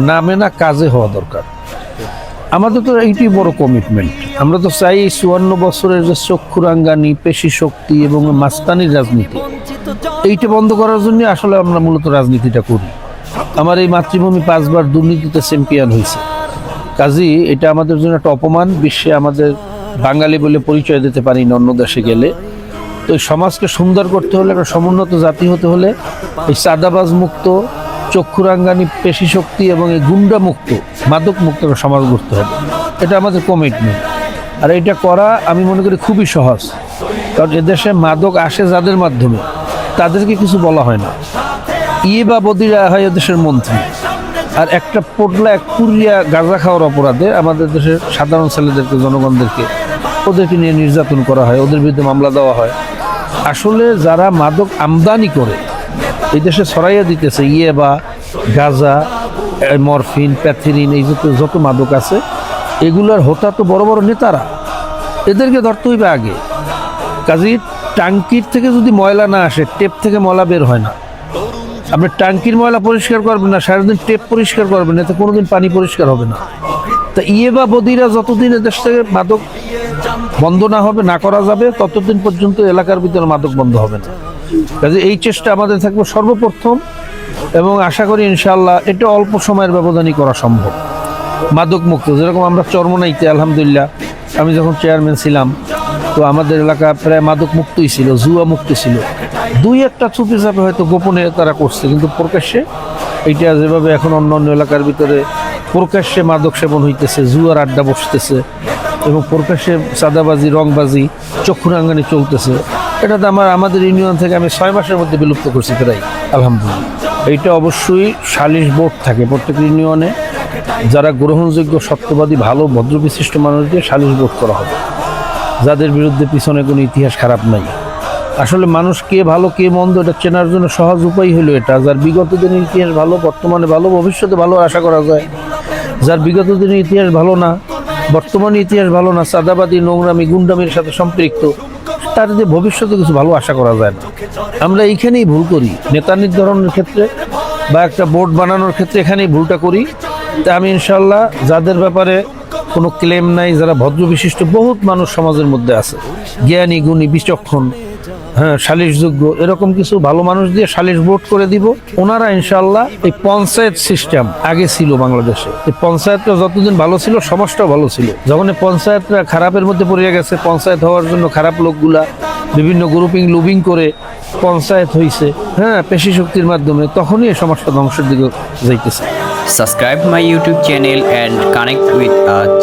নামে না কাজে হওয়া দরকার। আমাদের তো এইটি বড় কমিটমেন্ট। আমরা তো চাই ৫৪ বছরের যে চক্ষুরাঙ্গানি, পেশি শক্তি এবং মাস্তানির রাজনীতি, এইটা বন্ধ করার জন্য আসলে আমরা মূলত রাজনীতিটা করি। আমার এই মাতৃভূমি ৫ বার দুর্নীতিতে চ্যাম্পিয়ন হয়েছে, কাজী এটা আমাদের জন্য একটা অপমান। বিশ্বে আমাদের বাঙালি বলে পরিচয় দিতে পারি না অন্য দেশে গেলে। তো এই সমাজকে সুন্দর করতে হলে, একটা সমুন্নত জাতি হতে হলে এই চাঁদাবাজ মুক্ত, চক্ষুরাঙ্গানি, পেশি শক্তি এবং এই গুন্ডা মুক্ত, মাদক মুক্ত একটা সমাজ গড়তে হবে। এটা আমাদের কমিটমেন্ট। আর এটা করা আমি মনে করি খুবই সহজ, কারণ এদেশে মাদক আসে যাদের মাধ্যমে তাদেরকে কিছু বলা হয় না। বা বদিরা হয় এদেশের মন্ত্রী, আর একটা পোটলা এক পুরিয়া গাঁজা খাওয়ার অপরাধে আমাদের দেশের সাধারণ ছেলেদেরকে, জনগণদেরকে, ওদেরকে নিয়ে নির্যাতন করা হয়, ওদের বিরুদ্ধে মামলা দেওয়া হয়। আসলে যারা মাদক আমদানি করে এই দেশে ছড়াইয়া দিতেছে, বা গাঁজা, মরফিন, প্যাথিরিন, এই যত মাদক আছে, এগুলোর হোতা তো বড় বড় নেতারা। এদেরকে ধরতে হইবে আগে। কাজেই টাঙ্কির থেকে যদি ময়লা না আসে, টেপ থেকে ময়লা বের হয় না। আপনি টাঙ্কির ময়লা পরিষ্কার করবেন না, সারাদিন টেপ পরিষ্কার করবেন, এতে কোনোদিন পানি পরিষ্কার হবে না। তা বা বদিরা যতদিন এদেশ থেকে মাদক বন্ধ না হবে, না করা যাবে, ততদিন পর্যন্ত এলাকার ভিতরে মাদক বন্ধ হবে না। কাজে এই চেষ্টা আমাদের থাকবে সর্বপ্রথম, এবং আশা করি ইনশাআল্লাহ এটা অল্প সময়ের ব্যবধানই করা সম্ভব। মাদক মুক্ত, যেরকম আমরা চরমনাইতে আলহামদুলিল্লাহ আমি যখন চেয়ারম্যান ছিলাম, তো আমাদের এলাকা প্রায় মাদক মুক্তই ছিল, জুয়া মুক্ত ছিল। ২-১টা চুপি চাপে হয়তো গোপনে তারা করছে, কিন্তু প্রকাশ্যে এইটা যেভাবে এখন অন্য অন্য এলাকার ভিতরে প্রকাশ্যে মাদক সেবন হইতেছে, জুয়ার আড্ডা বসতেছে এবং প্রকাশ্যে চাঁদাবাজি, রংবাজি, চক্ষুরাঙ্গানি চলতেছে, এটাতে আমাদের ইউনিয়ন থেকে আমি ৬ মাসের মধ্যে বিলুপ্ত করছি প্রায়, আলহামদুলিল্লাহ। এইটা অবশ্যই সালিশ বোর্ড থাকে প্রত্যেক ইউনিয়নে, যারা গ্রহণযোগ্য, সত্যবাদী, ভালো, ভদ্রবিশিষ্ট মানুষদের সালিশ বোর্ড করা হবে, যাদের বিরুদ্ধে পিছনে কোনো ইতিহাস খারাপ নাই। আসলে মানুষ কে ভালো কে মন্দ এটা চেনার জন্য সহজ উপায় হলো এটা, যার বিগত দিনের ইতিহাস ভালো, বর্তমানে ভালো, ভবিষ্যতে ভালো আশা করা যায়। যার বিগত দিনের ইতিহাস ভালো না, বর্তমানে ইতিহাস ভালো না, চাঁদাবাদী, নোংরামি, গুন্ডামির সাথে সম্পৃক্ত, তার যে ভবিষ্যতে কিছু ভালো আশা করা যায় না। আমরা এইখানেই ভুল করি, নেতা নির্ধারণের ক্ষেত্রে বা একটা বোর্ড বানানোর ক্ষেত্রে এখানেই ভুলটা করি। তা আমি ইনশাল্লাহ যাদের ব্যাপারে কোনো ক্লেম নাই, যারা ভদ্র বিশিষ্ট বহুত মানুষ সমাজের মধ্যে আছে, জ্ঞানী, গুণী, বিচক্ষণ, সালিশযোগ্য, এরকম কিছু ভালো মানুষ দিয়ে সালিশ বোর্ড করে দিব। ওনারা ইনশাল্লাহ এই পঞ্চায়েত সিস্টেম আগে ছিল বাংলাদেশে, এই পঞ্চায়েতটা যতদিন ভালো ছিল সমাজটাও ভালো ছিল। যখন এই পঞ্চায়েতটা খারাপের মধ্যে পড়ে গেছে, পঞ্চায়েত হওয়ার জন্য খারাপ লোকগুলা বিভিন্ন গ্রুপিং লুবিং করে পঞ্চায়েত হয়েছে, পেশি শক্তির মাধ্যমে, তখনই এই সমাজটা ধ্বংসের দিকে যাইতেছে। Subscribe my YouTube channel and connect with us.